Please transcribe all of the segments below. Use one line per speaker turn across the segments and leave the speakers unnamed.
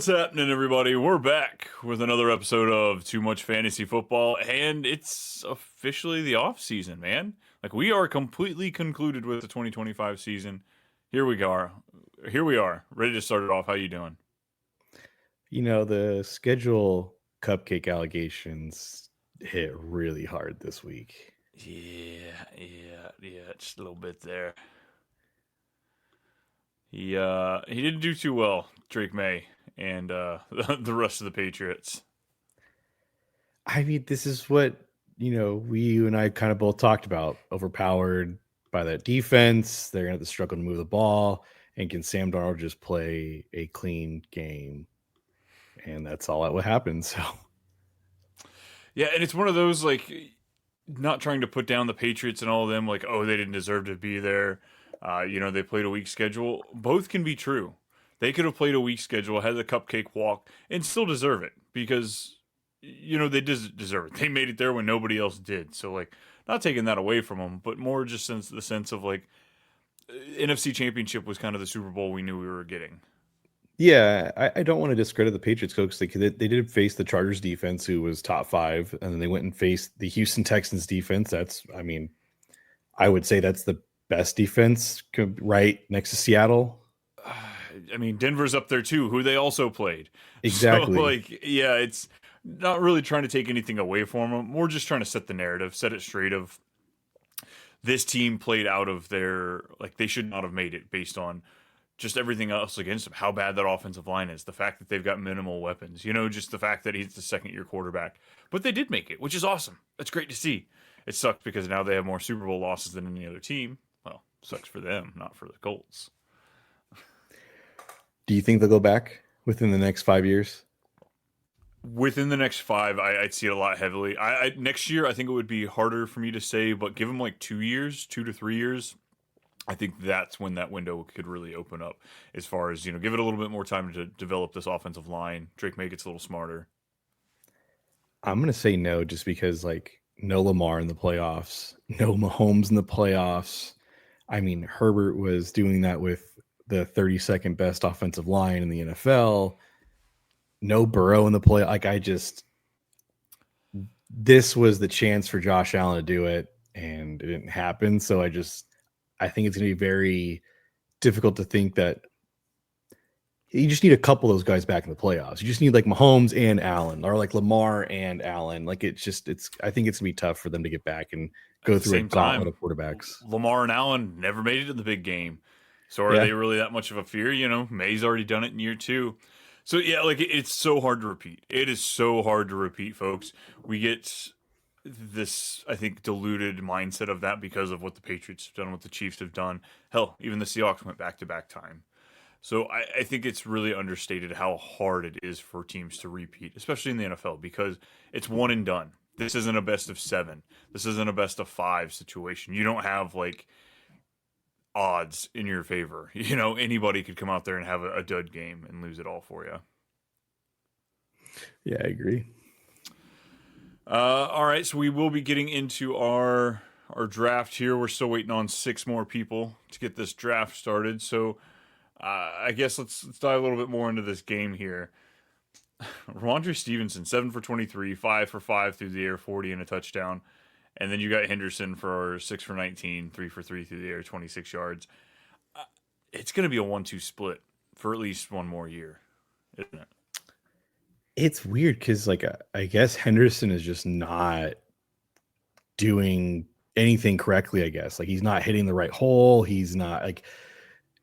What's happening, everybody? We're back with another episode of Too Much Fantasy Football, and it's officially the off season, man. Like, we are completely concluded with the 2025 season. Here we are. Ready to start it off. How you doing?
The schedule cupcake allegations hit really hard this week.
Yeah, just a little bit there. He didn't do too well, Drake May, and the rest of the Patriots.
I mean, this is what, you and I kind of both talked about. Overpowered by that defense. They're going to have to struggle to move the ball. And can Sam Darnold just play a clean game? And that's all that would happen. So,
Yeah, and it's one of those, like, not trying to put down the Patriots and all of them, like, oh, they didn't deserve to be there. They played a weak schedule. Both can be true. They could have played a weak schedule, had the cupcake walk, and still deserve it because, they deserve it. They made it there when nobody else did. So, like, not taking that away from them, but more just the sense of, like, NFC Championship was kind of the Super Bowl we knew we were getting.
yeah, I don't want to discredit the Patriots coach. They did face the Chargers defense, who was top 5, and then they went and faced the Houston Texans defense. I would say that's the best defense, right next to Seattle.
I mean, Denver's up there too, who they also played.
Exactly.
So, it's not really trying to take anything away from them. More just trying to set the narrative, set it straight of this team played out of their, like, they should not have made it based on just everything else against them. How bad that offensive line is. The fact that they've got minimal weapons. Just the fact that he's the second-year quarterback. But they did make it, which is awesome. That's great to see. It sucks because now they have more Super Bowl losses than any other team. Well, sucks for them, not for the Colts.
Do you think they'll go back within the next 5 years?
Within the next 5, I'd see it a lot heavily. Next year, I think it would be harder for me to say, but give them like 2 years, 2 to 3 years. I think that's when that window could really open up as far as, give it a little bit more time to develop this offensive line. Drake May gets a little smarter.
I'm going to say no, just because, like, no Lamar in the playoffs, no Mahomes in the playoffs. I mean, Herbert was doing that with the 32nd best offensive line in the NFL. No Burrow in the play. This was the chance for Josh Allen to do it, and it didn't happen. So I think it's going to be very difficult to think that you just need a couple of those guys back in the playoffs. You just need like Mahomes and Allen, or like Lamar and Allen. Like, I think it's going to be tough for them to get back and go through a gauntlet of quarterbacks.
Lamar and Allen never made it in the big game. So are they really that much of a fear? May's already done it in year 2. So yeah, like, it's so hard to repeat. It is so hard to repeat, folks. We get this, I think, diluted mindset of that because of what the Patriots have done, what the Chiefs have done. Hell, even the Seahawks went back-to-back time. So I think it's really understated how hard it is for teams to repeat, especially in the NFL, because it's one and done. This isn't a best of 7. This isn't a best of 5 situation. You don't have, like, odds in your favor. Anybody could come out there and have a dud game and lose it all for you.
Yeah, I agree.
All right, so we will be getting into our draft here. We're still waiting on 6 more people to get this draft started. So I guess let's dive a little bit more into this game here. Ramondre Stevenson, 7 for 23, 5 for 5 through the air, 40 and a touchdown. And then you got Henderson for 6 for 19, 3 for 3 through the air, 26 yards. It's going to be a 1-2 split for at least one more year, isn't it?
It's weird because, like, I guess Henderson is just not doing anything correctly, I guess. Like, he's not hitting the right hole. He's not, like,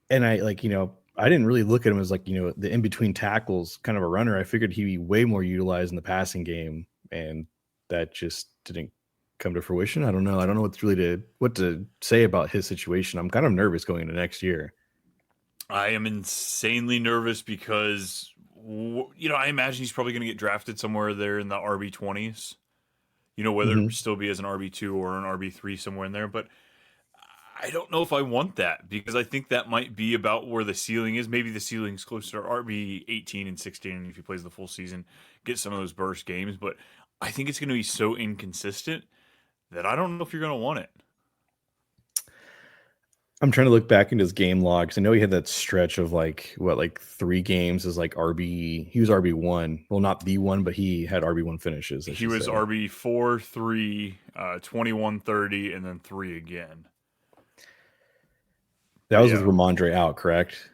and I didn't really look at him as, like, the in-between tackles kind of a runner. I figured he'd be way more utilized in the passing game, and that just didn't come to fruition. I don't know. I don't know what to say about his situation. I'm kind of nervous going into next year.
I am insanely nervous because, I imagine he's probably going to get drafted somewhere there in the RB20s. Whether it still be as an RB2 or an RB3 somewhere in there. But I don't know if I want that, because I think that might be about where the ceiling is. Maybe the ceiling's closer to RB18 and 16 if he plays the full season, get some of those burst games. But I think it's going to be so inconsistent that I don't know if you're going to want it.
I'm trying to look back into his game logs. I know he had that stretch of like 3 games as like RB. He was RB1. Well, not the one, but he had RB1 finishes, I
He
should
was
say.
RB4, 3, 21, 30, and then 3 again.
That was with Ramondre out, correct?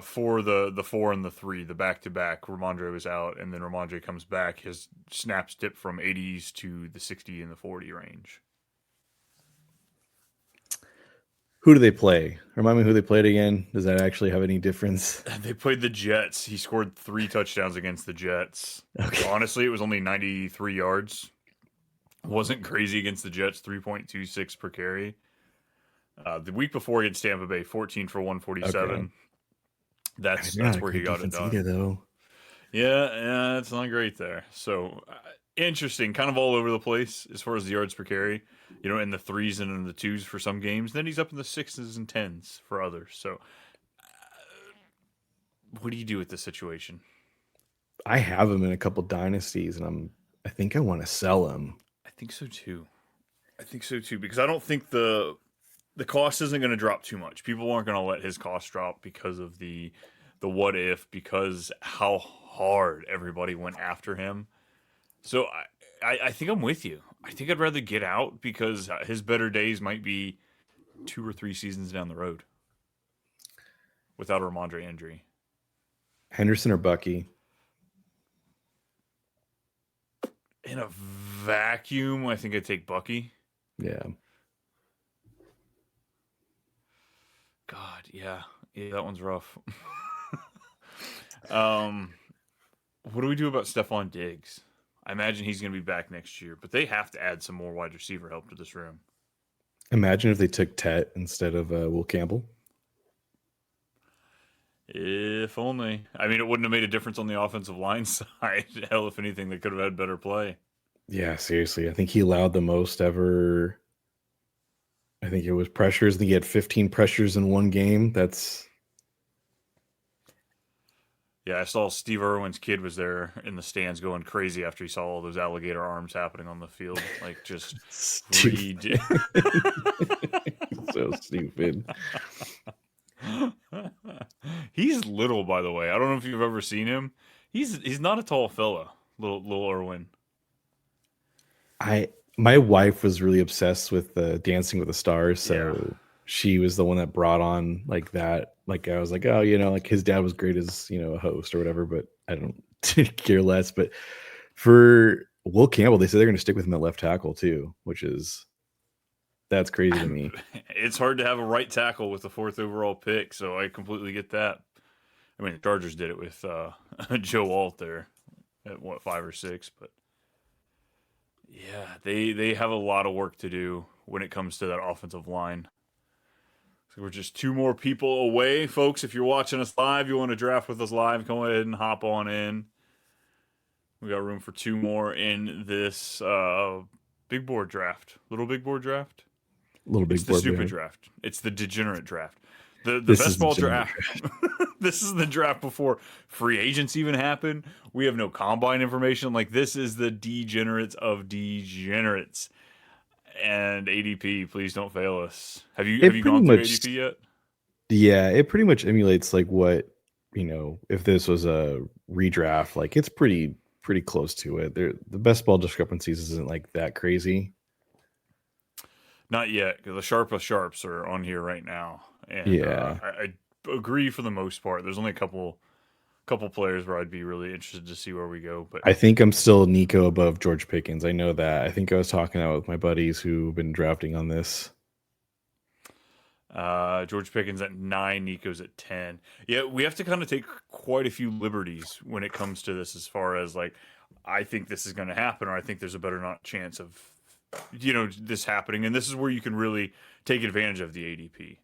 For the 4 and the 3, the back to back, Ramondre was out, and then Ramondre comes back. His snaps dip from 80s to the 60 and the 40 range.
Who do they play? Remind me who they played again. Does that actually have any difference?
They played the Jets. He scored 3 touchdowns against the Jets.
Okay.
Honestly, it was only 93 yards. Wasn't crazy against the Jets, 3.26 per carry. The week before against Tampa Bay, 14 for 147.
Okay.
That's where he got it done.
Either, though.
Yeah, it's not great there. So interesting, kind of all over the place as far as the yards per carry. You know, in the 3s and in the 2s for some games. Then he's up in the 6s and 10s for others. So, what do you do with this situation?
I have him in a couple dynasties, and I think I want to sell him.
I think so too. Because I don't think the cost isn't going to drop too much. People aren't going to let his cost drop because of the what if, because how hard everybody went after him. So I think I'm with you. I think I'd rather get out because his better days might be 2 or 3 seasons down the road without a Ramondre injury.
Henderson or Bucky?
In a vacuum, I think I'd take Bucky.
Yeah.
God, yeah, that one's rough. What do we do about Stephon Diggs? I imagine he's going to be back next year, but they have to add some more wide receiver help to this room.
Imagine if they took Tet instead of Will Campbell.
If only. I mean, it wouldn't have made a difference on the offensive line side. Hell, if anything, they could have had better play.
Yeah, seriously. I think he allowed the most ever. I think it was pressures. I think he had 15 pressures in one game.
Yeah, I saw Steve Irwin's kid was there in the stands going crazy after he saw all those alligator arms happening on the field. Like, just
stupid. So stupid.
He's little, by the way. I don't know if you've ever seen him. He's not a tall fella, little Irwin.
My wife was really obsessed with Dancing with the Stars, so she was the one that brought on like that. Like I was like, oh, like his dad was great as a host or whatever, but I don't care less. But for Will Campbell, they said they're going to stick with him at left tackle too, that's crazy to me.
It's hard to have a right tackle with the 4th overall pick, so I completely get that. I mean, the Chargers did it with Joe Alt there at 5 or 6, but yeah, they have a lot of work to do when it comes to that offensive line. So we're just 2 more people away, folks. If you're watching us live, you want to draft with us live, go ahead and hop on in. We got room for 2 more in this big board draft. Little big board draft?
It's
the stupid draft. It's the degenerate draft. The best ball draft. This is the draft before free agents even happen. We have no combine information. Like, this is the degenerates of degenerates. And ADP, please don't fail us. Have you gone through ADP yet?
Yeah, it pretty much emulates like what, if this was a redraft, like it's pretty close to it. The best ball discrepancies isn't like that crazy.
Not yet, because the sharpest sharps are on here right now. And
yeah,
I agree for the most part. There's only a couple players where I'd be really interested to see where we go. But
I think I'm still Nico above George Pickens. I know that. I think I was talking out with my buddies who've been drafting on this.
George Pickens at 9, Nico's at 10. Yeah, we have to kind of take quite a few liberties when it comes to this, as far as like, I think this is going to happen, or I think there's a better chance of this happening. And this is where you can really take advantage of the ADP.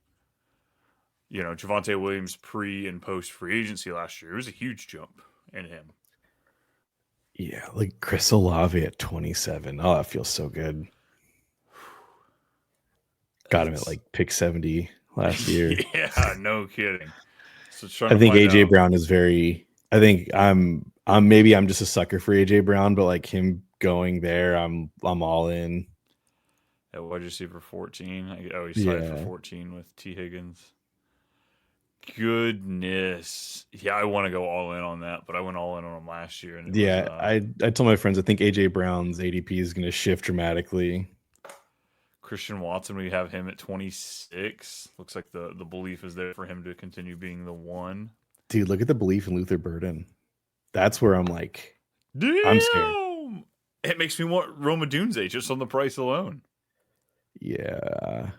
Javonte Williams pre and post free agency last year, it was a huge jump in him.
Yeah, like Chris Olave at 27. Oh, that feels so good. Got him at like pick 70 last year.
Yeah, no kidding. So
I think AJ Brown is very. I think I'm just a sucker for AJ Brown, but like him going there, I'm all in.
At wide receiver 14. Oh, he's tied for
Yeah.
14 with T. Higgins. Goodness. Yeah, I want to go all in on that, but I went all in on him last year, and it was
Yeah, I told my friends I think AJ Brown's ADP is going to shift dramatically.
Christian Watson. We have him at 26. Looks like the belief is there for him to continue being the one.
Dude, look at the belief in Luther Burden. That's where I'm like,
Damn!
I'm scared.
It makes me want Roma Dunze just on the price alone.
Yeah.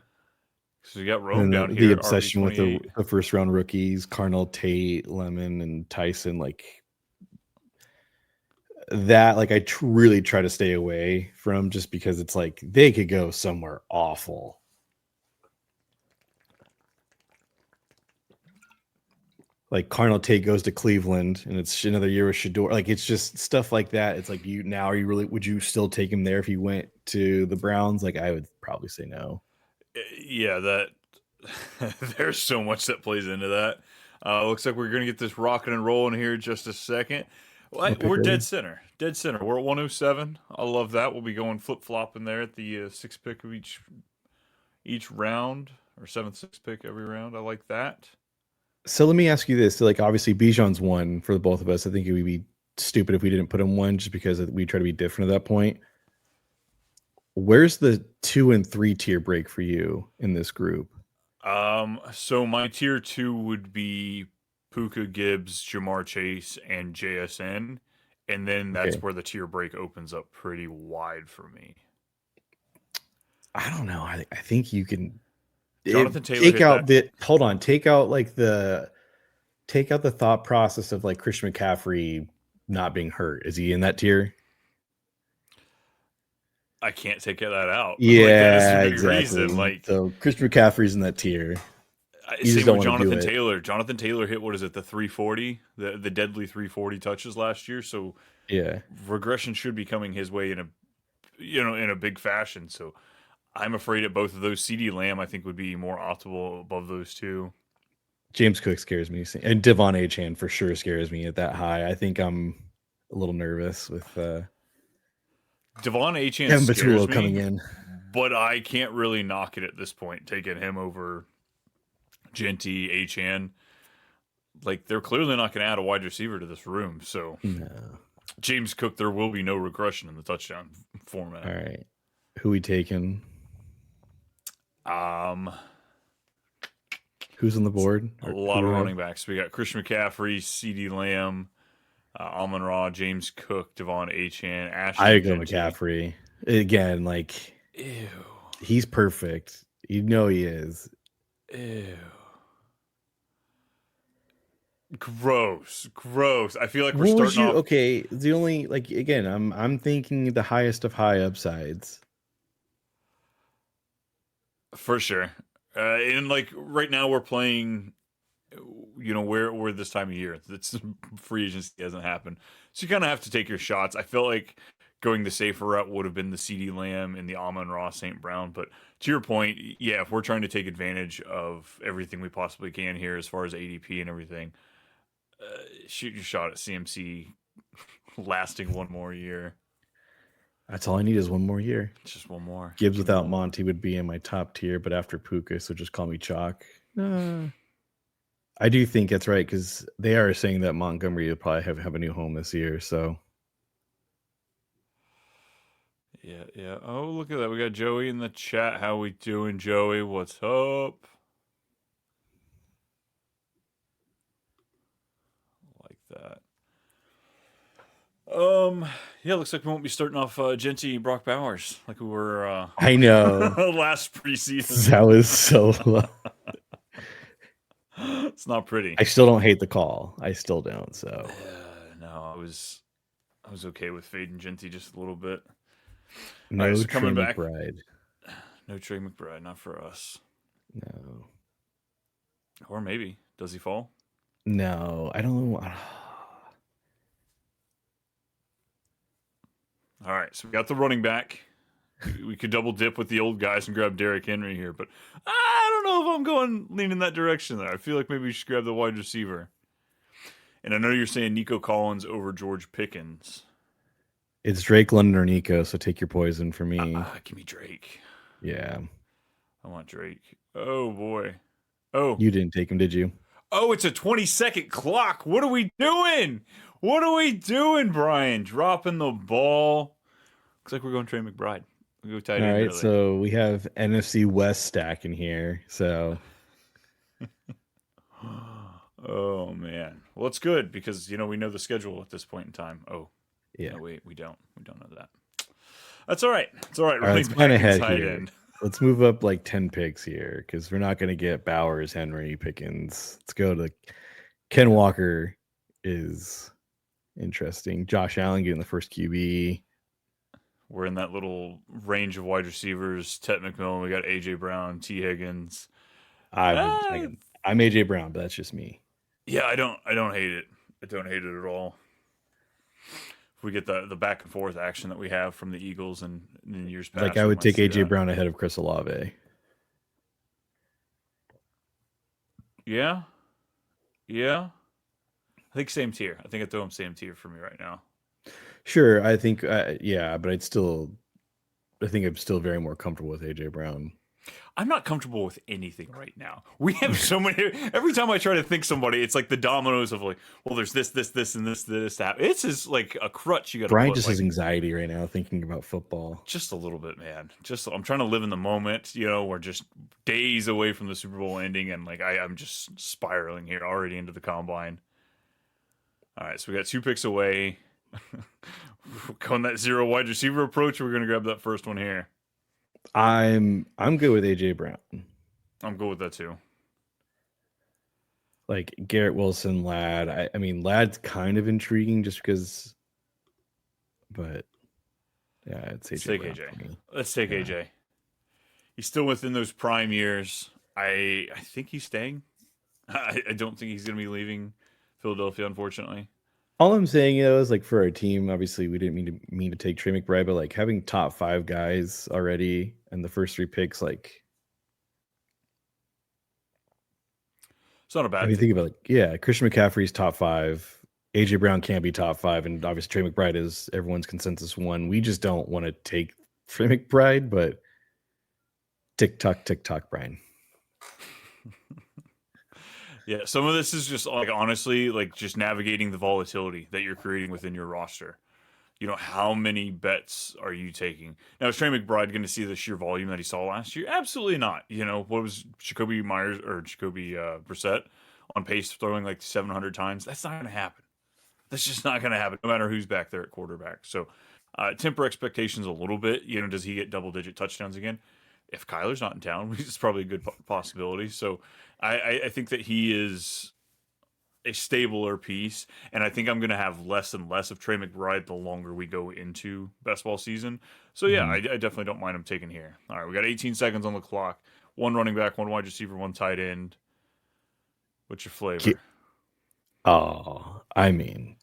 So you got Rome down
the
here.
obsession with the
RB28.
first round rookies, Carnell Tate, Lemon, and Tyson, like that. Like I really try to stay away from, just because it's like they could go somewhere awful. Like Carnell Tate goes to Cleveland, and it's another year with Shador. Like it's just stuff like that. It's like are you really? Would you still take him there if he went to the Browns? Like I would probably say no.
Yeah, that there's so much that plays into that. Looks like we're gonna get this rocking and rolling here in just a second. We're dead center. Dead center. We're at 107. I love that. We'll be going flip flopping there at the sixth pick of each round, or sixth pick every round. I like that.
So let me ask you this. So like obviously Bijan's one for the both of us. I think it would be stupid if we didn't put him one, just because we try to be different at that point. Where's the 2 and 3 tier break for you in this group?
So my tier 2 would be Puka, Gibbs, Jamar Chase, and JSN. And then that's where the tier break opens up pretty wide for me.
I don't know. I think you can
Jonathan Taylor
take out the take out the thought process of like Christian McCaffrey not being hurt. Is he in that tier?
I can't take that out.
Yeah,
like,
exactly.
Reason. Like,
so Christian McCaffrey's in that tier.
Same with Jonathan Taylor. Jonathan Taylor hit, what is it, the 340, the deadly 340 touches last year. So
yeah,
regression should be coming his way in a big fashion. So I'm afraid that both of those. CeeDee Lamb, I think, would be more optimal above those two.
James Cook scares me, and Devon Achane for sure scares me at that high. I think I'm a little nervous with
Devon Achane scares me
coming in,
but I can't really knock it at this point, taking him over Genty, Achane. Like, they're clearly not going to add a wide receiver to this room. So
no.
James Cook, there will be no regression in the touchdown format.
All right, who we taking? Who's on the board?
A lot of running backs. We got Christian McCaffrey, CeeDee Lamb, Amon-Ra, James Cook, Devon Achane, Ashton.
I go McCaffrey again. Like,
ew,
he's perfect. You know he is.
Ew. Gross. I feel like we're starting off.
Okay, the only, like, again, I'm thinking the highest of high upsides.
For sure. And like right now we're playing, we're this time of year. It's free agency hasn't happened. So you kind of have to take your shots. I feel like going the safer route would have been the CeeDee Lamb and the Amon-Ra St. Brown. But to your point, yeah, if we're trying to take advantage of everything we possibly can here as far as ADP and everything, shoot your shot at CMC lasting one more year.
That's all I need is one more year.
Just one more.
Gibbs without Monty would be in my top tier, but after Puka, so just call me Chalk. I do think that's right, because they are saying that Montgomery will probably have a new home this year. So
yeah. Oh, look at that. We got Joey in the chat. How we doing, Joey? What's up? Like that. Yeah, looks like we won't be starting off Genty Brock Bowers like we were.
I know
last preseason.
That was so low.
It's not pretty.
I still don't hate the call. I still don't. So
no, I was okay with fading Genty just a little bit.
No,
right, so
Trey McBride.
No Trey McBride, not for us.
No.
Or maybe does he fall?
No, I don't know.
All right, so we got the running back. We could double dip with the old guys and grab Derrick Henry here, but I don't know if I'm leaning that direction there. I feel like maybe we should grab the wide receiver. And I know you're saying Nico Collins over George Pickens.
It's Drake, London, or Nico, so take your poison for me.
Give me Drake.
Yeah.
I want Drake. Oh boy. Oh.
You didn't take him, did you?
Oh, it's a 20-second clock. What are we doing? What are we doing, Brian? Dropping the ball. Looks like we're going Trey McBride. We go tight
All
end
right,
early.
so we have NFC West stack in here. So
Oh man. Well, it's good because we know the schedule at this point in time. Oh.
yeah.
No, wait, we don't. We don't know that. That's all right. It's all right.
All right,
Running
let's plan
back and
ahead
tight
here.
end.
Let's move up like 10 picks here because we're not going to get Bowers, Henry, Pickens. Let's go to Ken Walker is interesting. Josh Allen getting the first QB.
We're in that little range of wide receivers. Tet McMillan. We got AJ Brown, T Higgins.
I'm AJ Brown, but that's just me.
Yeah, I don't hate it. I don't hate it at all. If we get the back and forth action that we have from the Eagles and in years past,
Like I would take AJ Brown ahead of Chris Olave.
Yeah. I think same tier. I think I'd throw him same tier for me right now.
Sure, I think yeah, but I think I'm still very more comfortable with AJ Brown.
I'm not comfortable with anything right now. We have so many. Every time I try to think somebody, it's like the dominoes of like, well, there's this, and this, that. It's just like a crutch you got to
Brian
put,
just
like,
has anxiety right now thinking about football.
Just a little bit, man. I'm trying to live in the moment. We're just days away from the Super Bowl ending, and like I'm just spiraling here already into the combine. All right, so we got 2 picks away. Going that 0 wide receiver approach, we're gonna grab that first one here.
I'm good with AJ Brown.
I'm good with that too.
Like Garrett Wilson, Ladd. I mean, Ladd's kind of intriguing just because, but yeah, it's AJ.
Let's take AJ. He's still within those prime years. I think he's staying. I don't think he's gonna be leaving Philadelphia, unfortunately.
All I'm saying is, like, for our team, obviously we didn't mean to take Trey McBride, but like having top 5 guys already and the first 3 picks, like,
it's not a bad
thing. Think about Christian McCaffrey's top 5, AJ Brown can't be top 5, and obviously Trey McBride is everyone's consensus 1. We just don't want to take Trey McBride, but tick tock, Brian.
Yeah, some of this is just like honestly, like just navigating the volatility that you're creating within your roster. How many bets are you taking? Now, is Trey McBride going to see the sheer volume that he saw last year? Absolutely not. What was Jacoby Brissett on pace throwing like 700 times? That's not going to happen. That's just not going to happen, no matter who's back there at quarterback. So, temper expectations a little bit. Does he get double-digit touchdowns again? If Kyler's not in town, which is probably a good possibility. So I think that he is a stabler piece, and I think I'm going to have less and less of Trey McBride the longer we go into best ball season. So, yeah, I definitely don't mind him taking here. All right, we got 18 seconds on the clock. 1 running back, 1 wide receiver, 1 tight end. What's your flavor?
I mean,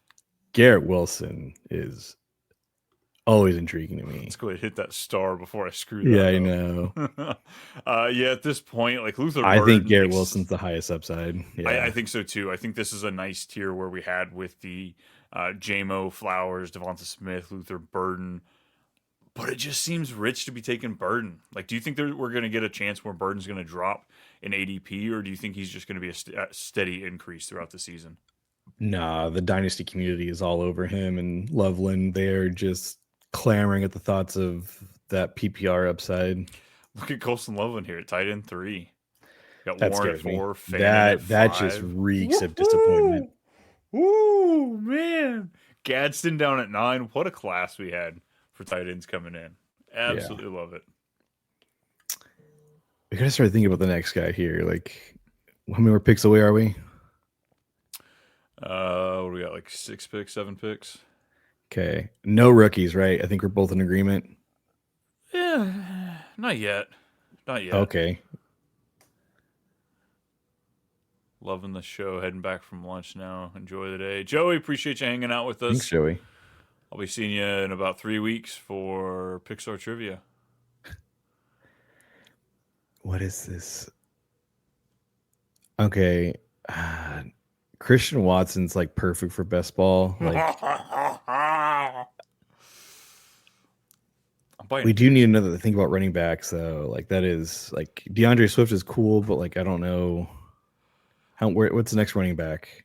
Garrett Wilson is always intriguing to me.
Let's go ahead and hit that star before I screw
that
up.
I know.
At this point, like Luther
I think Garrett Wilson's the highest upside. Yeah.
I think so too. I think this is a nice tier where we had with the J-Mo, Flowers, Devonta Smith, Luther Burden. But it just seems rich to be taking Burden. Like, do you think we're going to get a chance where Burden's going to drop in ADP, or do you think he's just going to be a steady increase throughout the season?
Nah, the dynasty community is all over him, and Loveland, they're just clamoring at the thoughts of that PPR upside.
Look at Colston Loveland here at tight end 3. Got
that
Warren at 4.
That just reeks of disappointment.
Ooh, man. Gadsden down at 9. What a class we had for tight ends coming in. Absolutely love it.
We gotta start thinking about the next guy here. Like, how many more picks away are we?
What do we got? Like 6 picks, 7 picks?
Okay. No rookies, right? I think we're both in agreement.
Yeah, not yet.
Okay.
Loving the show. Heading back from lunch now. Enjoy the day. Joey, appreciate you hanging out with us.
Thanks, Joey.
I'll be seeing you in about 3 weeks for Pixar Trivia.
What is this? Okay. Christian Watson's like perfect for best ball. Like,
I'm biting.
We do need another thing about running backs, though. Like that is like DeAndre Swift is cool, but like I don't know what's the next running back.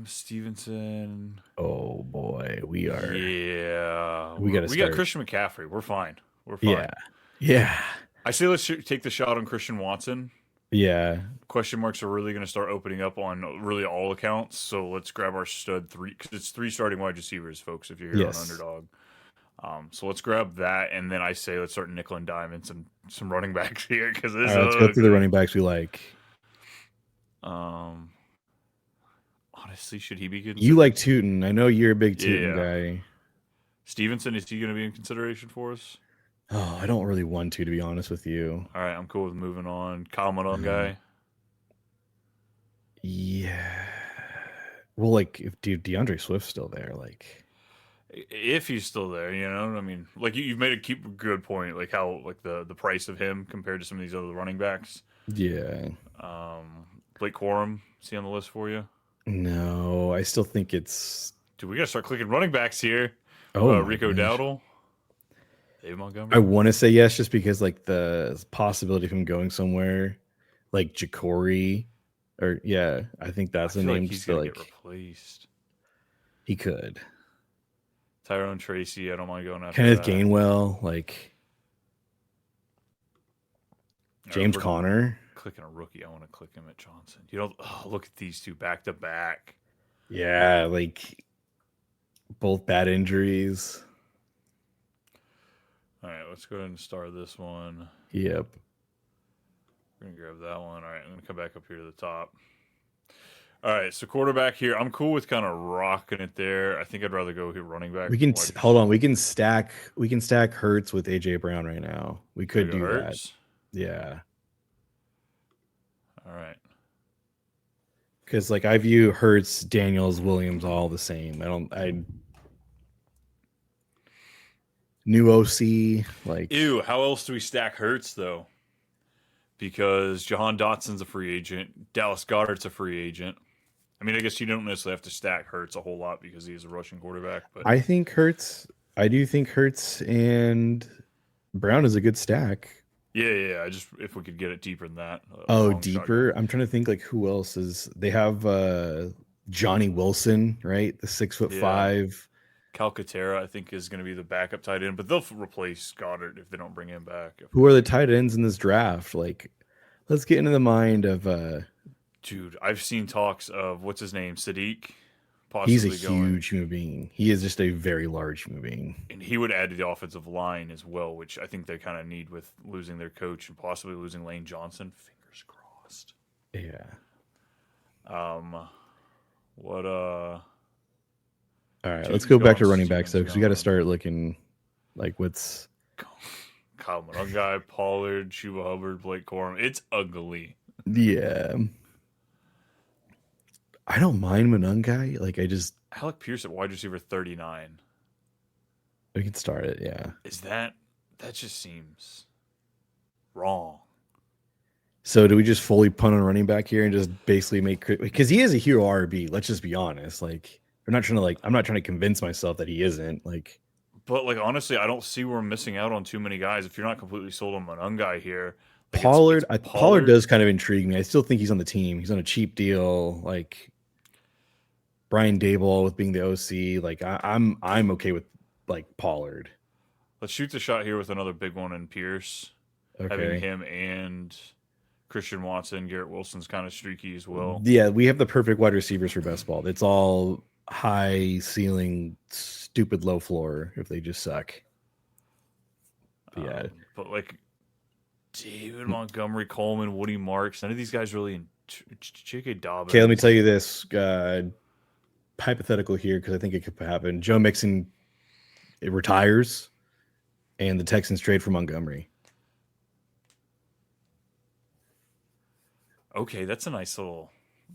Stevenson.
Oh boy, we got to
We got
start.
Christian McCaffrey. We're fine.
Yeah.
I say let's take the shot on Christian Watson.
Yeah.
Question marks are really going to start opening up on really all accounts. So let's grab our stud 3 because it's 3 starting wide receivers, folks. If you're here on Underdog, so let's grab that, and then I say let's start nickel and dime some running backs here because this.
Let's go through the running backs we like.
Honestly, should he be good?
You like Tootin? I know you're a big Tootin guy.
Stevenson, is he going to be in consideration for us?
Oh, I don't really want to be honest with you.
All right, I'm cool with moving on. Kyle Malone guy.
Yeah. Well, like if DeAndre Swift's still there, like
if he's still there, I mean, like you've made a good point, like how like the price of him compared to some of these other running backs.
Yeah.
Blake Corum, is he on the list for you?
No, I still think it's.
Dude, we gotta start clicking running backs here.
Oh,
Rico Dowdle. David Montgomery.
I want to say yes, just because like the possibility of him going somewhere like Ja'Cory, or I think that's a name.
Like he's gonna get replaced.
He could.
Tyrone Tracy, I don't mind going after
Kenneth
that.
Gainwell, like James Conner.
Clicking a rookie, I want to click him at Johnson. Look at these two back to back.
Yeah, like both bad injuries.
All right, let's go ahead and start this one.
Yep.
We're going to grab that one. All right, I'm going to come back up here to the top. All right, so quarterback here. I'm cool with kind of rocking it there. I think I'd rather go here running back.
We can hold on. We can stack Hurts with AJ Brown right now. We could do that. Yeah.
All right.
Because like I view Hurts, Daniels, Williams all the same. New OC, like
ew. How else do we stack Hurts though? Because Jahan Dotson's a free agent, Dallas Goedert's a free agent. I mean, I guess you don't necessarily have to stack Hurts a whole lot because he's a rushing quarterback. But
I do think Hurts and Brown is a good stack.
Yeah. I just if we could get it deeper than that.
Deeper. I'm trying to think like who else is. They have Johnny Wilson, right? The 6'5".
Calcaterra, I think, is going to be the backup tight end, but they'll replace Goddard if they don't bring him back.
Who are the tight ends in this draft? Like, let's get into the mind of.
Dude, I've seen talks of what's his name, Sadiq.
He's a huge human being. He is just a very large human being,
and he would add to the offensive line as well, which I think they kind of need with losing their coach and possibly losing Lane Johnson. Fingers crossed.
Yeah. All right, let's go back to running backs though, because we got to start looking like what's
Kyle Malone guy, Pollard, Chuba Hubbard, Blake Corum. It's ugly.
Yeah, I don't mind Manung guy. Like
Alec Pierce at wide receiver 39.
We can start it. Yeah.
Is that just seems wrong?
So do we just fully punt on running back here and just basically make, because he is a hero RB. Let's just be honest. Like. I'm not trying to convince myself that he isn't
but honestly, I don't see where we're missing out on too many guys. If you're not completely sold on Manung guy here,
like Pollard does kind of intrigue me. I still think he's on the team. He's on a cheap deal. Like Brian Daboll with being the OC. Like I'm okay with like Pollard.
Let's shoot the shot here with another big one in Pierce.
Okay.
Having him and Christian Watson, Garrett Wilson's kind of streaky as well.
Yeah, we have the perfect wide receivers for best ball. It's all high ceiling, stupid low floor if they just suck. But
like David Montgomery, Coleman, Woody Marks, none of these guys really. J.K. Dobbins.
Okay, let me tell you this hypothetical here because I think it could happen. Joe Mixon retires, and the Texans trade for Montgomery.
Okay, that's a nice little.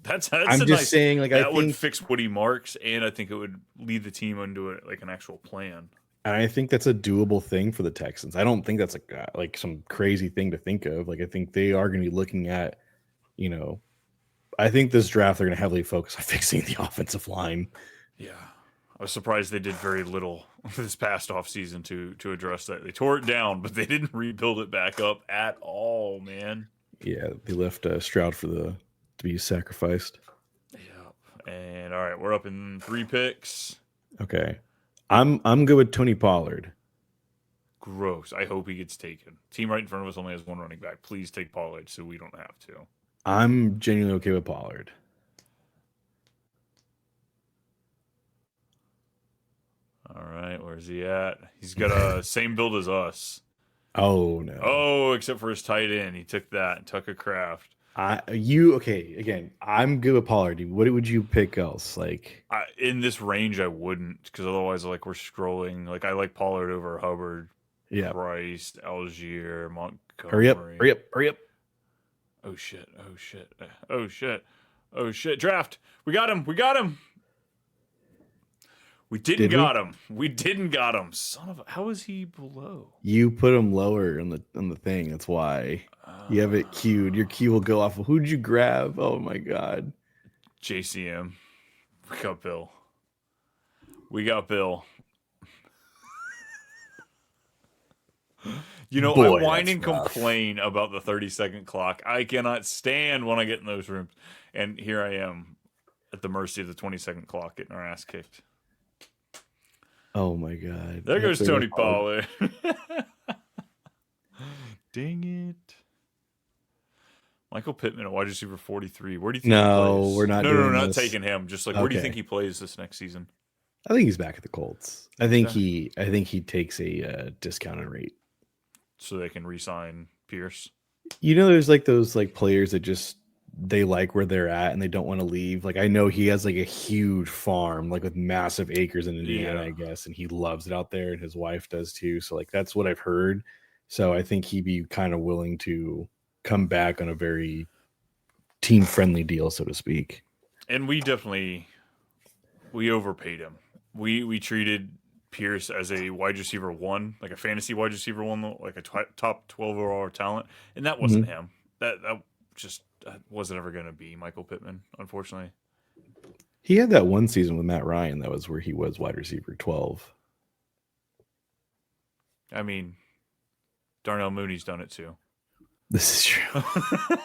I'm just saying, like
that would fix Woody Marks, and I think it would lead the team into an actual plan.
And I think that's a doable thing for the Texans. I don't think that's like some crazy thing to think of. Like I think they are going to be looking at, I think this draft they're going to heavily focus on fixing the offensive line.
Yeah, was surprised they did very little this past offseason to address that. They tore it down, but they didn't rebuild it back up at all, man.
Yeah, they left Stroud to be sacrificed.
Yep. And all right, we're up in 3 picks.
Okay, I'm good with Tony Pollard.
Gross. I hope he gets taken. Team right in front of us only has 1 running back. Please take Pollard so we don't have to.
I'm genuinely okay with Pollard.
All right, where's he at? He's got a same build as us.
Oh no.
Oh, except for his tight end. He took that. Tucker Kraft.
Okay, again, I'm good with Pollard. What would you pick else? Like
in this range, I wouldn't, because otherwise, like, we're scrolling. Like, I like Pollard over Hubbard, Price, Algier, Montgomery.
Hurry up.
Oh shit. Draft. We got him. We didn't got him. Son of a, how is he below?
You put him lower on the thing. That's why you have it queued. Your queue will go off of who'd you grab? Oh my god.
JCM. We got Bill. You know, I whine and complain about the 30-second clock. I cannot stand when I get in those rooms. And here I am at the mercy of the 20-second clock getting our ass kicked.
Oh my god.
There goes Tony Pollard. Dang it. Michael Pittman, a wide receiver 43. Where do you think he plays?
We're not
No, not taking him. Just like, where do you think he plays this next season?
I think he's back at the Colts. I think he takes a discounted rate.
So they can re-sign Pierce.
You know, there's like those like players that just they like where they're at and they don't want to leave. Like I know he has like a huge farm, like with massive acres in Indiana, I guess, and he loves it out there, and his wife does too. So like that's what I've heard. So I think he'd be kind of willing to come back on a very team-friendly deal, so to speak.
And we overpaid him. We treated Pierce as a wide receiver 1, like a fantasy wide receiver 1, like a top 12 overall talent, and that wasn't him. That wasn't ever going to be Michael Pittman, unfortunately.
He had that one season with Matt Ryan that was where he was wide receiver 12.
I mean, Darnell Mooney's done it too.
This is true.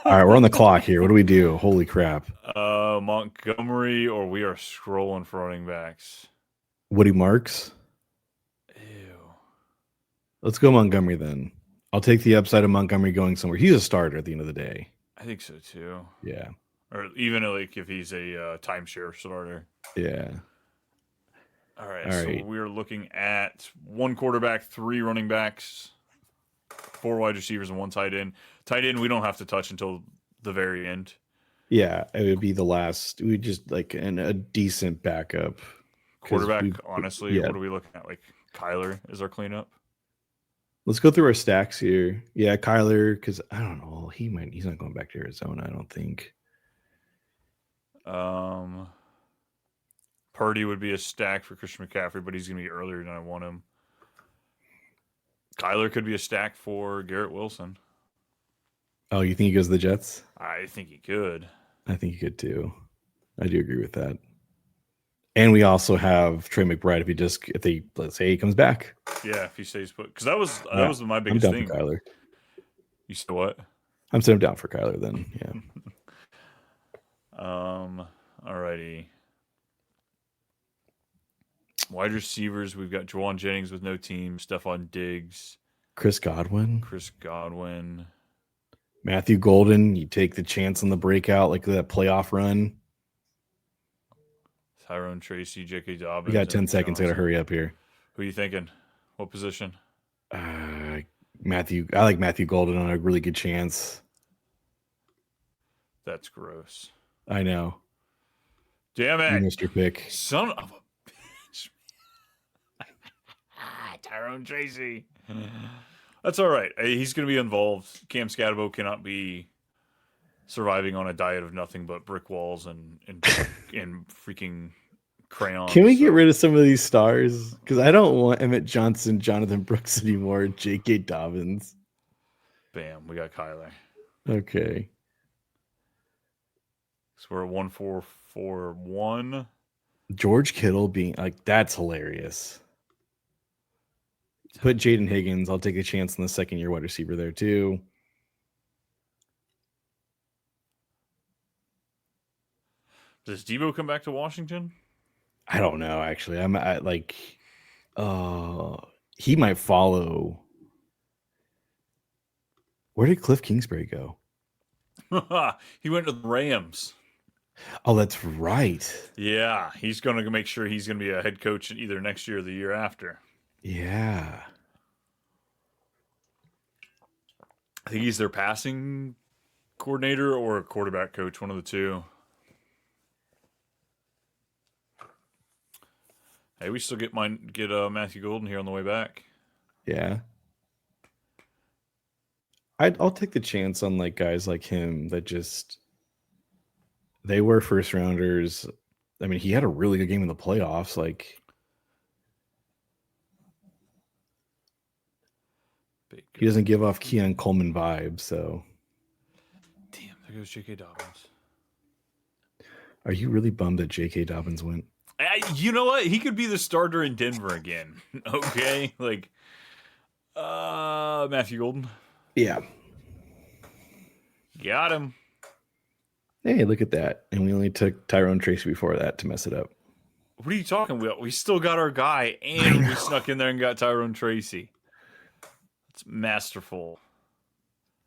All right, we're on the clock here. What do we do? Holy crap.
Montgomery, or we are scrolling for running backs.
Woody Marks?
Ew.
Let's go Montgomery then. I'll take the upside of Montgomery going somewhere. He's a starter at the end of the day.
I think so too.
Yeah.
Or even like if he's a timeshare starter.
Yeah.
All right. So we're looking at 1 quarterback, 3 running backs, 4 wide receivers, and 1 tight end. Tight end, we don't have to touch until the very end.
Yeah, it would be the last. We just like a decent backup.
Quarterback, honestly, what are we looking at? Like Kyler is our cleanup.
Let's go through our stacks here. Yeah, Kyler, because I don't know. He's not going back to Arizona, I don't think.
Purdy would be a stack for Christian McCaffrey, but he's going to be earlier than I want him. Kyler could be a stack for Garrett Wilson.
Oh, you think he goes to the Jets?
I think he could.
I think he could too. I do agree with that. And we also have Trey McBride let's say he comes back.
Yeah, if he stays put. Because that was my biggest
I'm down
thing.
For Kyler.
You said what?
I'm saying I'm down for Kyler then.
Yeah. Alrighty. Wide receivers, we've got Juwan Jennings with no team, Stephon Diggs,
Chris Godwin, Matthew Golden. You take the chance on the breakout, like that playoff run.
Tyrone Tracy, J.K. Dobbins.
We got 10 seconds. Got to hurry up here.
Who are you thinking? What position?
Matthew. I like Matthew Golden on a really good chance.
That's gross.
I know.
Damn it.
You missed your pick.
Son of a bitch. Tyrone Tracy. That's all right. He's going to be involved. Cam Scatterbo cannot be surviving on a diet of nothing but brick walls and freaking crayons.
Can we get rid of some of these stars? Because I don't want Emmett Johnson, Jonathan Brooks anymore, J.K. Dobbins.
Bam. We got Kyler.
Okay.
So we're at 1-4-4-1.
George Kittle being like, that's hilarious. Put Jaden Higgins. I'll take a chance on the second-year wide receiver there too.
Does Debo come back to Washington?
I don't know. Actually, he might follow. Where did Cliff Kingsbury go?
He went to the Rams.
Oh, that's right.
Yeah, he's going to make sure he's going to be a head coach either next year or the year after.
Yeah.
I think he's their passing coordinator or a quarterback coach, one of the two. Hey, we still get Matthew Golden here on the way back.
Yeah. I'll take the chance on like guys like him that just they were first rounders. I mean, he had a really good game in the playoffs. Like he doesn't give off Keon Coleman vibes. So,
damn, there goes J.K. Dobbins.
Are you really bummed that J.K. Dobbins went?
You know what? He could be the starter in Denver again. Okay, like Matthew Golden.
Yeah,
got him.
Hey, look at that! And we only took Tyrone Tracy before that to mess it up.
What are you talking about? We still got our guy, and we snuck in there and got Tyrone Tracy. It's masterful.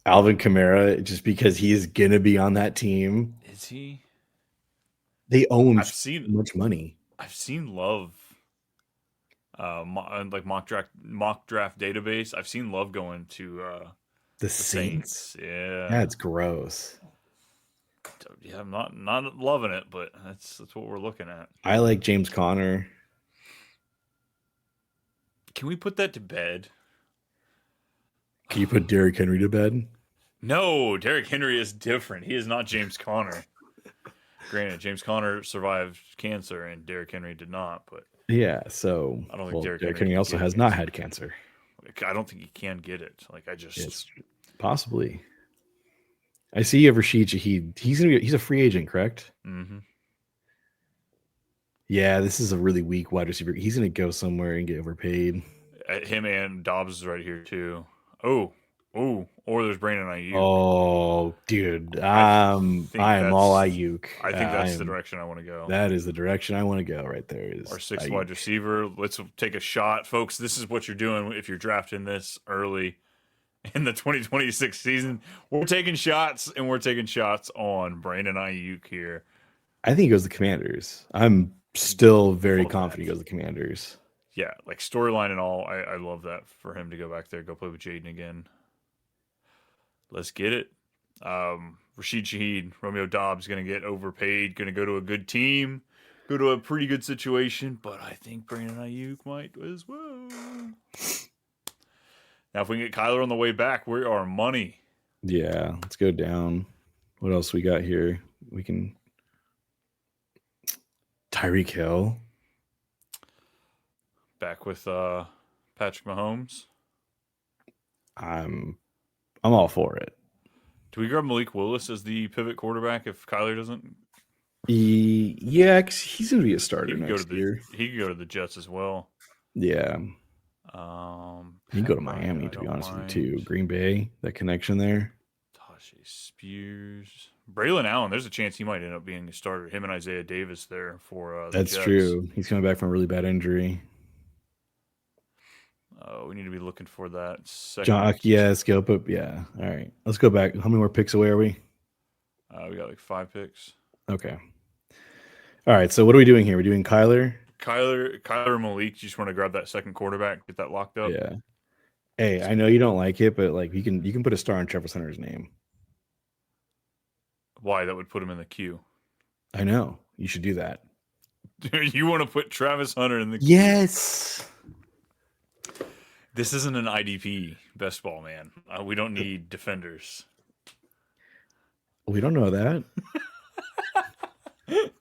Alvin Kamara, just because he's gonna be on that team.
Is he?
They own so much money.
I've seen Love, like mock draft database. I've seen Love going to
the Saints.
Yeah,
that's gross.
Yeah, I'm not loving it, but that's what we're looking at.
I like James Conner.
Can we put that to bed?
Can you put Derrick Henry to bed?
No, Derrick Henry is different. He is not James Conner. Granted, James Conner survived cancer and Derrick Henry did not, but
yeah, so
I don't think
Derrick Henry also has not had cancer.
I don't think he can get it. Like
it's possibly. I see you have Rashid Shaheed. He's a free agent, correct?
Mm-hmm.
Yeah, this is a really weak wide receiver. He's gonna go somewhere and get overpaid.
Him and Dobbs is right here too. Oh, or there's Brennen and Ayuk.
Oh, dude, I am all Ayuk.
I think that's the direction I want to go.
That is the direction I want to go. Right there is
our sixth wide receiver. Let's take a shot, folks. This is what you're doing if you're drafting this early in the 2026 season. We're taking shots, and we're taking shots on Brennen Ayuk here.
I think he goes the Commanders. I'm still very confident he goes the Commanders.
Yeah, like storyline and all. I love that for him to go back there, go play with Jaden again. Let's get it. Rashid Shaheed, Romeo Dobbs going to get overpaid, going to go to a good team, go to a pretty good situation, but I think Brennen Ayuk might as well. Now, if we can get Kyler on the way back, we are money.
Yeah, let's go down. What else we got here? We can Tyreek Hill.
Back with Patrick Mahomes.
I'm all for it.
Do we grab Malik Willis as the pivot quarterback if Kyler doesn't?
Yeah, cause he's going to be a starter next year.
He could go to the Jets as well.
Yeah. He can go to Miami, to be honest with you, too. Green Bay, that connection there.
Tajay Spears. Braylon Allen, there's a chance he might end up being a starter. Him and Isaiah Davis there for the
That's
Jets.
True. He's coming back from a really bad injury.
We need to be looking for that second.
Scope up. Yeah. All right. Let's go back. How many more picks away are we?
We got like 5 picks.
Okay. All right. So what are we doing here? We're doing Kyler
Malik. You just want to grab that second quarterback, get that locked up.
Yeah. Hey, I know you don't like it, but like you can put a star on Travis Hunter's name.
Why? That would put him in the queue.
I know. You should do that.
You want to put Travis Hunter in the queue?
Yes.
This isn't an IDP best ball, man. We don't need defenders.
We don't know that.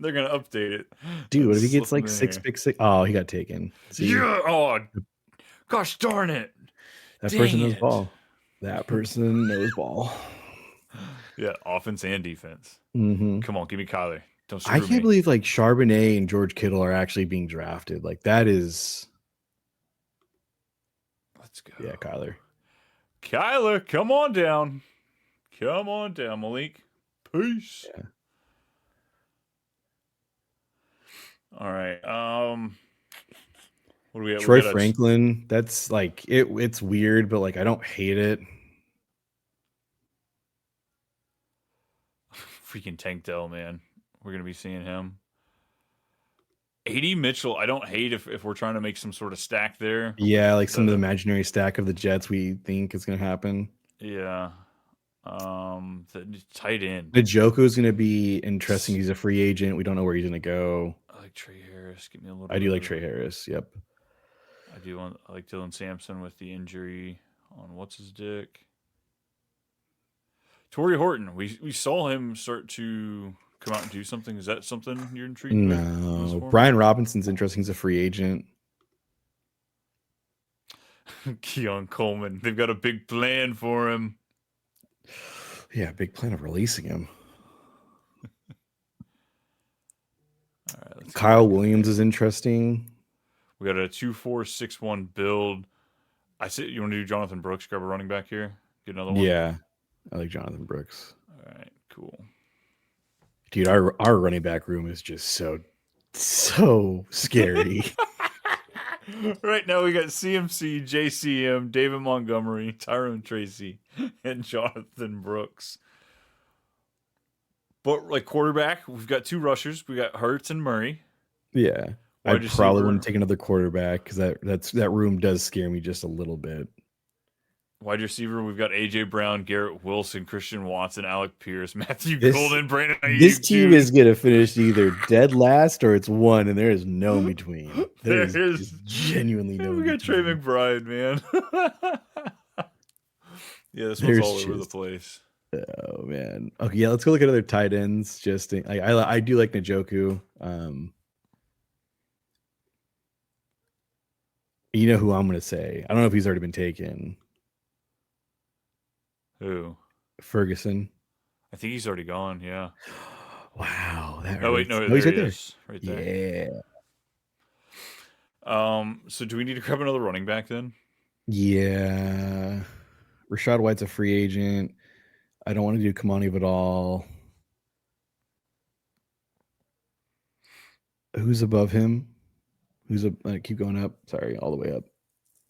They're gonna update it,
dude. What if he gets like 6 picks? Oh, he got taken.
See? Yeah. Oh, gosh darn it!
That person knows ball. That person knows ball.
Yeah, offense and defense.
Mm-hmm.
Come on, give me Kyler. Don't
I
screw
can't
me.
believe like Charbonnet and George Kittle are actually being drafted. Like that is.
Let's go.
Yeah, Kyler.
Kyler, come on down. Come on down, Malik. Peace.
Yeah.
All right. What do we have?
Troy Franklin. That's like it's weird, but like I don't hate it.
Freaking Tank Dell, man. We're gonna be seeing him. AD Mitchell, I don't hate if we're trying to make some sort of stack there.
Yeah, like some of the imaginary stack of the Jets we think is gonna happen.
Yeah. The tight end.
Njoku is gonna be interesting. He's a free agent. We don't know where he's gonna go.
I like Trey Harris. Give me a little.
I do like Trey Harris. Yep.
I like Dylan Sampson with the injury on what's his dick. Torrey Horton. We saw him start to come out and do something. Is that something you're intrigued with?
No. Brian Robinson's interesting. He's a free agent.
Keon Coleman. They've got a big plan for him.
Yeah, big plan of releasing him.
All right,
Kyle Williams is interesting.
We got a 2-4-6-1 build. I say you want to do Jonathan Brooks, grab a running back here? Get another one?
Yeah. I like Jonathan Brooks.
All right, cool.
Dude, our running back room is just so scary.
Right now we got CMC, JCM, David Montgomery, Tyrone Tracy, and Jonathan Brooks. But like quarterback, we've got 2 rushers. We got Hurts and Murray.
Yeah. I probably wouldn't take another quarterback because that room does scare me just a little bit.
Wide receiver, we've got AJ Brown, Garrett Wilson, Christian Watson, Alec Pierce, Matthew Golden, Brandon Ayuk.
This team is gonna finish either dead last or it's 1, and there is no in between. There is just genuinely no.
We got Trey McBride, man. Yeah, this one's all over the place.
Oh man. Okay, yeah, let's go look at other tight ends. Just I do like Njoku. You know who I'm gonna say? I don't know if he's already been taken.
Who?
Ferguson.
I think he's already gone. Yeah.
Wow. That
oh wait, no,
he's right
there. Right there.
Yeah.
So do we need to grab another running back then?
Yeah. Rashad White's a free agent. I don't want to do Kamani Vidal. Who's above him? Keep going up. Sorry, all the way up.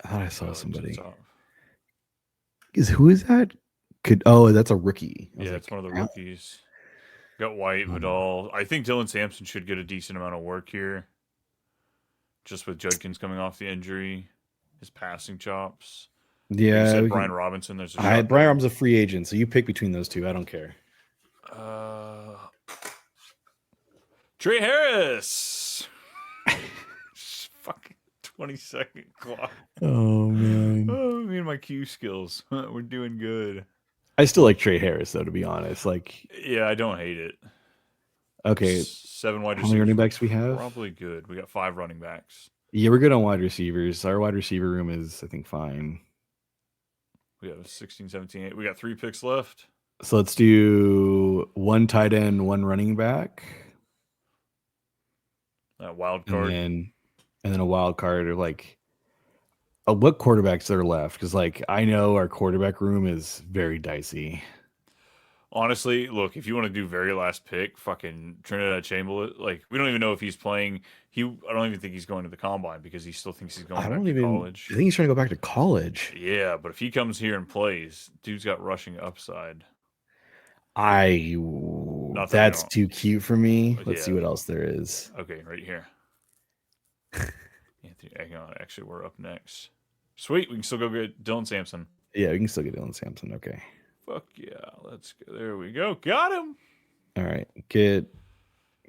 I thought I saw somebody. Who is that? That's a rookie.
Yeah, it's one of the rookies. Got White, Vidal. I think Dylan Sampson should get a decent amount of work here. Just with Judkins coming off the injury, his passing chops.
Yeah.
You said Brian Robinson. There's
Brian Robinson's a free agent, so you pick between those two. I don't care.
Trey Harris. Fucking 20-second clock.
Oh man.
Oh, me and my Q skills. We're doing good.
I still like Trey Harris though, to be honest.
Yeah, I don't hate it.
Okay.
7 wide receivers.
How many running backs we have?
Probably good. We got 5 running backs.
Yeah, we're good on wide receivers. Our wide receiver room is, I think, fine.
We got 16, 17, 8. We got 3 picks left.
So let's do 1 tight end, 1 running back.
That wild card.
And then a wild card or what quarterbacks are left? Because I know our quarterback room is very dicey.
Honestly, look, if you want to do very last pick, fucking Trinidad Chamberlain, we don't even know if he's playing. I don't even think he's going to the combine because he still thinks he's going back to college.
I think he's trying to go back to college.
Yeah, but if he comes here and plays, dude's got rushing upside.
That's too cute for me. Let's see what else there is.
Okay, right here. Hang on, actually, we're up next. Sweet, we can still go get Dylan Sampson.
Yeah, we can still get Dylan Sampson. Okay.
Fuck yeah, let's go. There we go. Got him.
All right, get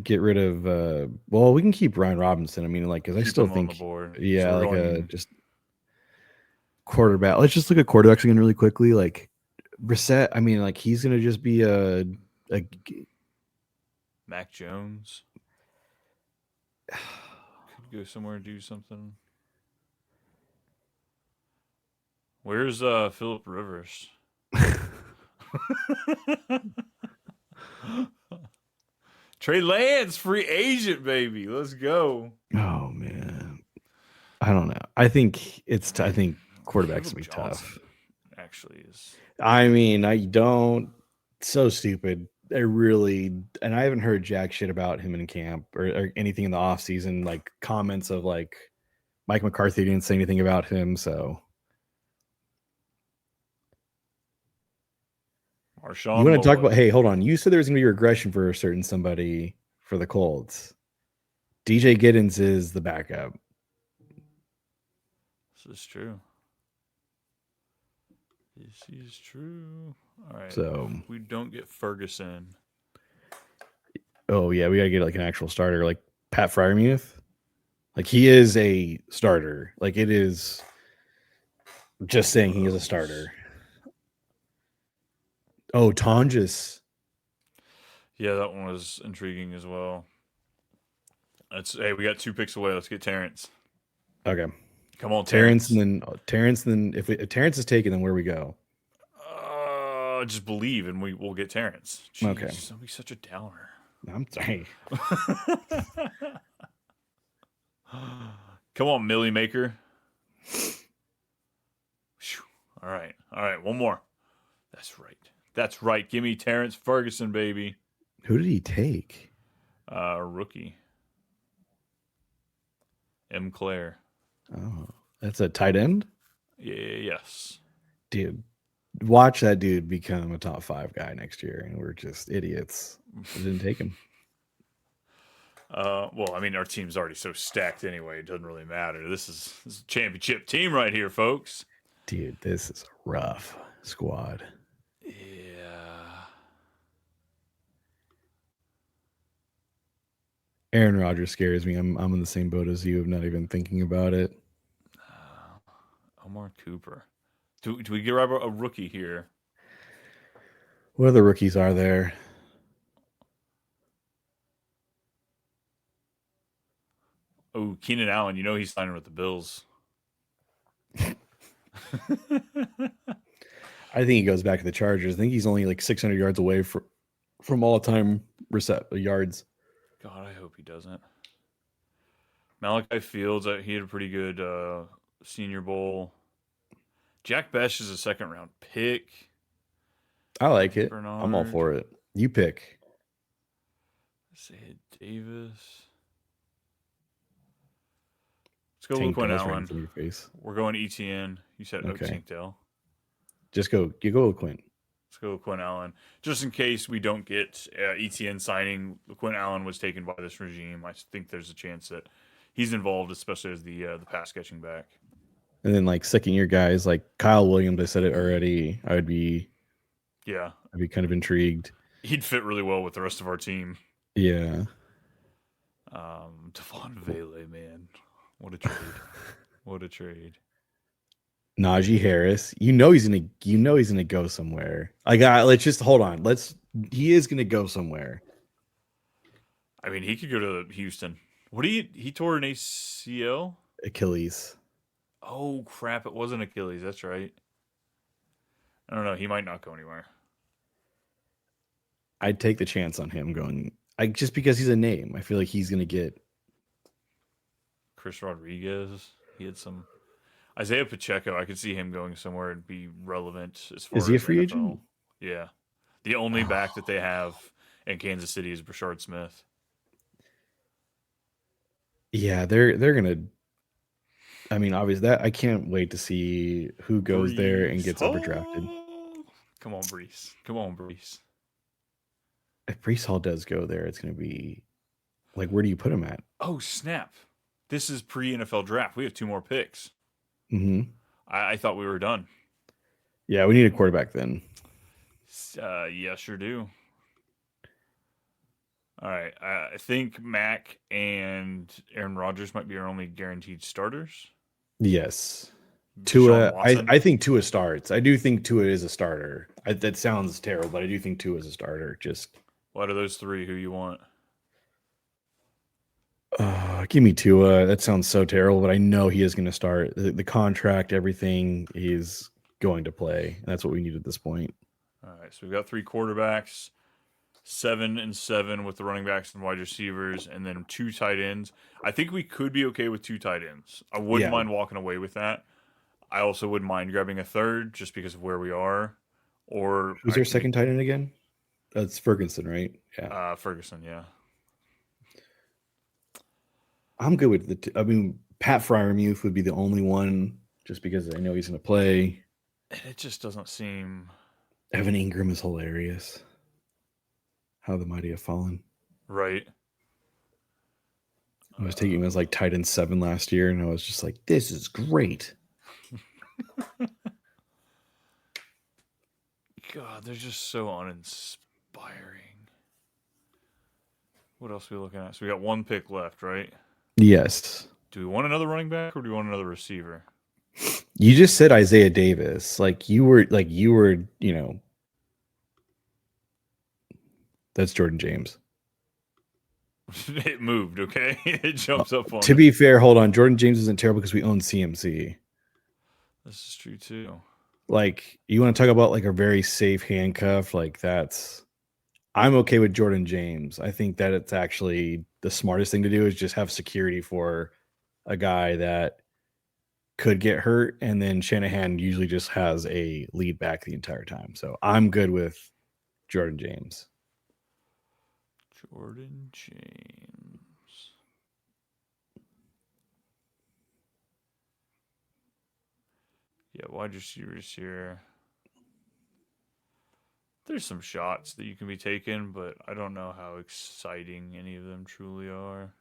rid of. Well, we can keep Brian Robinson. I mean, because I still think, yeah, so just quarterback. Let's just look at quarterbacks again really quickly. Brissett. I mean, he's gonna just be a
Mac Jones. Could go somewhere and do something. Where's Phillip Rivers? Trey Lance, free agent, baby. Let's go.
Oh man, I don't know. I think I think quarterbacks
Caleb
will be
Johnson
tough.
actually is.
I mean, I don't. So stupid. I really, and I haven't heard jack shit about him in camp or anything in the off season. Like comments of like Mike McCarthy didn't say anything about him. So you
Marshawn
want to talk about?
Lloyd.
Hey, hold on. You said there was going to be regression for a certain somebody for the Colts. DJ Giddens is the backup.
This is true. This is true. All right.
So
if we don't get Ferguson.
oh yeah, we gotta get like an actual starter, like Pat Fryermuth. Like he is a starter. Like it is. Just saying, he is a starter. Oh, Tonjes.
Yeah, that one was intriguing as well. Hey, we got 2 picks away. Let's get Terrence.
Okay.
Come on,
Terrence,
Terrence.
and then if Terrence is taken, then where we go?
Just believe, and we'll get Terrence. Jeez,
Okay.
Don't be such a downer.
I'm sorry.
Come on, Millie Maker. All right. One more. That's right. Give me Terrence Ferguson, baby.
Who did he take?
Rookie. M. Claire.
Oh, that's a tight end?
Yes.
Dude, watch that dude become a top 5 guy next year, and we're just idiots. We didn't take him.
Well, I mean, our team's already so stacked anyway. It doesn't really matter. This is a championship team right here, folks.
Dude, this is a rough squad.
Yeah.
Aaron Rodgers scares me. I'm in the same boat as you. I'm not even thinking about it.
Omar Cooper. Do we grab a rookie here?
What other rookies are there?
Oh, Keenan Allen. You know he's signing with the Bills.
I think he goes back to the Chargers. I think he's only like 600 yards away from all-time yards.
God, I hope he doesn't. Malachi Fields, he had a pretty good Senior Bowl. Jack Besh is a second-round pick.
I like it. Bernard. I'm all for it. You pick.
Say Davis. Let's go with Quinn Allen.
Right in your face.
We're going ETN. You said
okay.
Oakdale.
Just go. You go with Quinn.
Let's go with Quinn Allen. Just in case we don't get ETN signing, Quinn Allen was taken by this regime. I think there's a chance that he's involved, especially as the pass catching back.
And then like second-year guys like Kyle Williams, I said it already. I'd be kind of intrigued.
He'd fit really well with the rest of our team.
Yeah.
Devon Vele, man. What a trade. What a trade.
Najee Harris. You know he's gonna go somewhere. Let's just hold on. He is gonna go somewhere.
I mean, he could go to Houston. What he tore an ACL?
Achilles.
Oh crap, it wasn't Achilles, that's right. I don't know, he might not go anywhere.
I'd take the chance on him going. Just because he's a name. I feel like he's gonna get
Chris Rodriguez. He had some Isaiah Pacheco. I could see him going somewhere and be relevant as far as.
Is he a free agent?
Yeah. The only back that they have in Kansas City is Brashard Smith.
Yeah, they're gonna. I mean, obviously that I can't wait to see who goes there and gets overdrafted.
Come on, Brees. Come on, Brees.
If Brees Hall does go there, it's gonna be like, where do you put him at?
Oh snap! This is pre-NFL draft. We have 2 more picks.
Mm-hmm.
I thought we were done.
Yeah, we need a quarterback then.
Yeah, sure do. All right. I think Mac and Aaron Rodgers might be our only guaranteed starters.
Yes. Tua, I think Tua starts. I do think Tua is a starter. That sounds terrible, but I do think Tua is a starter. Just
what are those 3? Who you want?
Give me Tua. That sounds so terrible, but I know he is going to start. The contract, everything, he's going to play. That's what we need at this point.
All right, so we've got 3 quarterbacks. 7 and 7 with the running backs and wide receivers, and then 2 tight ends. I think we could be okay with 2 tight ends. I wouldn't
Yeah.
mind walking away with that. I also wouldn't mind grabbing a third just because of where we are. Or
Who's
I
our
can
second tight end again? That's Ferguson, right? Yeah.
Ferguson, yeah.
I'm good with I mean, Pat Fryermuth would be the only one just because I know he's going to play.
And it just doesn't seem
Evan Ingram is hilarious. How the mighty have fallen.
right.
I was taking him as like tight end 7 last year, and I was just like, this is great.
God, they're just so uninspiring. What else are we looking at? So we got 1 pick left, right?
Yes.
Do we want another running back or do we want another receiver?
You just said Isaiah Davis. You were, that's Jordan James.
It moved, okay? It jumps up on
To be fair, hold on. Jordan James isn't terrible because we own CMC.
This is true too.
You want to talk about a very safe handcuff? I'm okay with Jordan James. I think that it's actually the smartest thing to do is just have security for a guy that could get hurt, and then Shanahan usually just has a lead back the entire time. So I'm good with Jordan James.
Jordan James. Yeah, wide receivers here. There's some shots that you can be taken, but I don't know how exciting any of them truly are.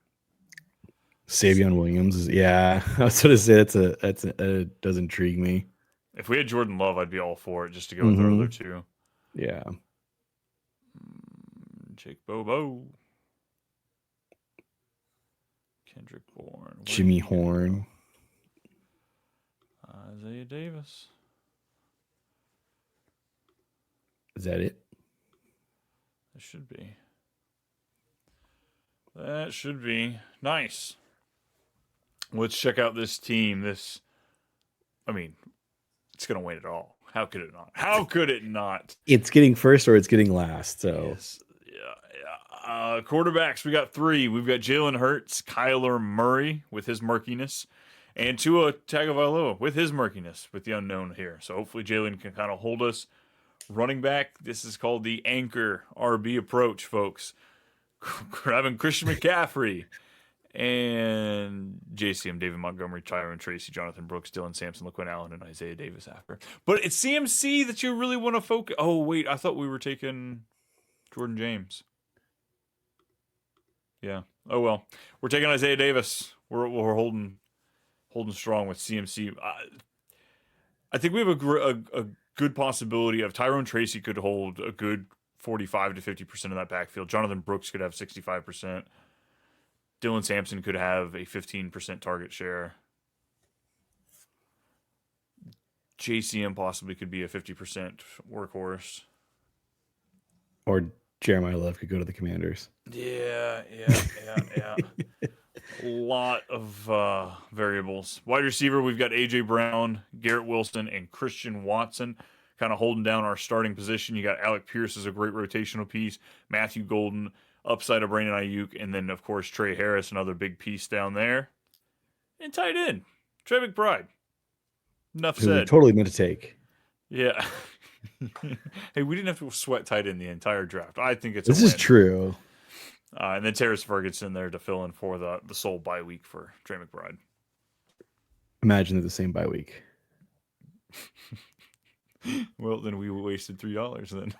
Savion Williams is, yeah. I was going to say that does intrigue me.
If we had Jordan Love, I'd be all for it just to go with our other 2.
Yeah.
Jake Bobo. Kendrick Bourne.
Jimmy Horn.
Isaiah Davis.
Is that it?
That should be. That should be. Nice. Let's check out this team. It's going to win it all. How could it not? How could it not?
It's getting first or it's getting last. So,
yes. Yeah. Quarterbacks, we got 3. We've got Jalen Hurts, Kyler Murray with his murkiness, and Tua Tagovailoa with his murkiness, with the unknown here. So hopefully Jalen can kind of hold us. Running back, this is called the anchor RB approach, folks. Grabbing Christian McCaffrey and JCM, David Montgomery, Tyron Tracy, Jonathan Brooks, Dylan Sampson, LaQuinn Allen, and Isaiah Davis after. But it's CMC that you really want to focus. Oh, wait, I thought we were taking Jordan James. Yeah. Oh, well. We're taking Isaiah Davis. We're holding strong with CMC. I think we have a good possibility of Tyrone Tracy could hold a good 45 to 50% of that backfield. Jonathan Brooks could have 65%. Dylan Sampson could have a 15% target share. JCM possibly could be a 50% workhorse.
Or Jeremiah Love could go to the Commanders.
Yeah. A lot of variables. Wide receiver, we've got A.J. Brown, Garrett Wilson, and Christian Watson kind of holding down our starting position. You got Alec Pierce as a great rotational piece, Matthew Golden, upside of Brandon Ayuk, and then, of course, Trey Harris, another big piece down there. And tight end, Trey McBride. Enough
Who
said.
we totally meant to take.
Yeah. Hey, we didn't have to sweat tight end the entire draft. I think it's
This is true.
And then Terrace Ferguson there to fill in for the sole bye week for Trey McBride.
Imagine they're the same bye week.
Well, then we wasted $3 then.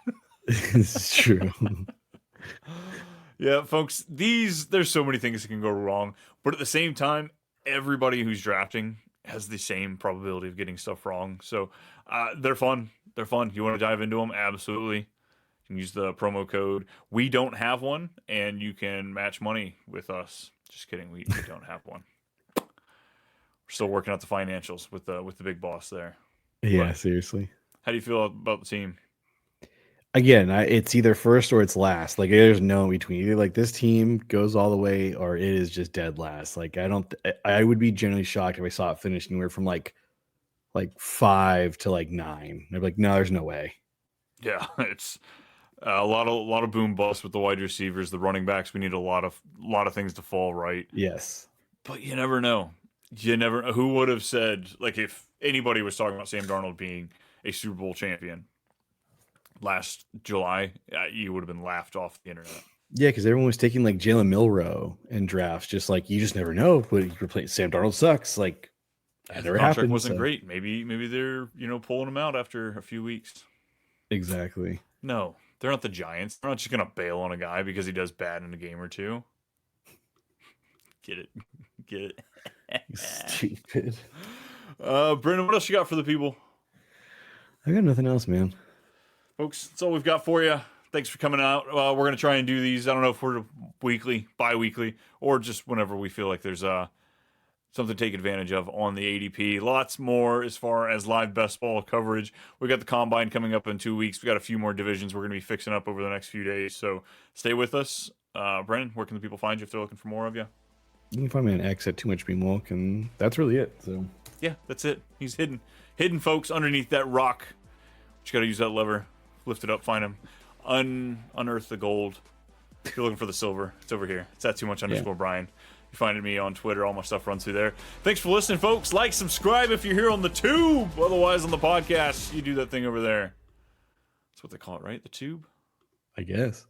This is true.
Yeah, folks, there's so many things that can go wrong, but at the same time, everybody who's drafting has the same probability of getting stuff wrong. So they're fun. They're fun. You want to dive into them? Absolutely. You can use the promo code. We don't have one, and you can match money with us. Just kidding. We don't have one. We're still working out the financials with the big boss there.
Yeah,
But
seriously.
how do you feel about the team?
Again, it's either first or it's last. There's no in between. Either this team goes all the way or it is just dead last. I would be generally shocked if I saw it finish anywhere from 5 to 9. I'd be like, no, there's no way.
Yeah, it's A lot of boom busts with the wide receivers, the running backs. We need a lot of things to fall right.
Yes.
But you never know. Who would have said, like, if anybody was talking about Sam Darnold being a Super Bowl champion last July, you would have been laughed off the internet.
Yeah, because everyone was taking like Jalen Milroe in drafts, just like you just never know. But you're playing Sam Darnold sucks. Like that never
contract
happened.
Wasn't great. Maybe they're pulling him out after a few weeks.
Exactly.
No, they're not the Giants. They're not just gonna bail on a guy because he does bad in a game or two. Get it.
Stupid.
Brendan, what else you got for the people?
I got nothing else, man.
Folks, that's all we've got for you. Thanks for coming out. We're going to try and do these. I don't know if we're weekly, bi-weekly, or just whenever we feel like there's something to take advantage of on the ADP. Lots more as far as live best ball coverage. We got the Combine coming up in 2 weeks. We got a few more divisions we're going to be fixing up over the next few days. So stay with us. Brendan, where can the people find you if they're looking for more of you?
You can find me on X at Too Much Beam Walk, and that's really it. So
yeah, that's it. He's hidden, folks, underneath that rock. Just got to use that lever, lift it up, find him, unearth the gold. If you're looking for the silver, it's over here. It's at Too Much _ Brian. You're finding me on Twitter. All my stuff runs through there. Thanks for listening, folks. Like, subscribe if you're here on the tube. Otherwise, on the podcast, you do that thing over there. That's what they call it, right? The tube?
I guess.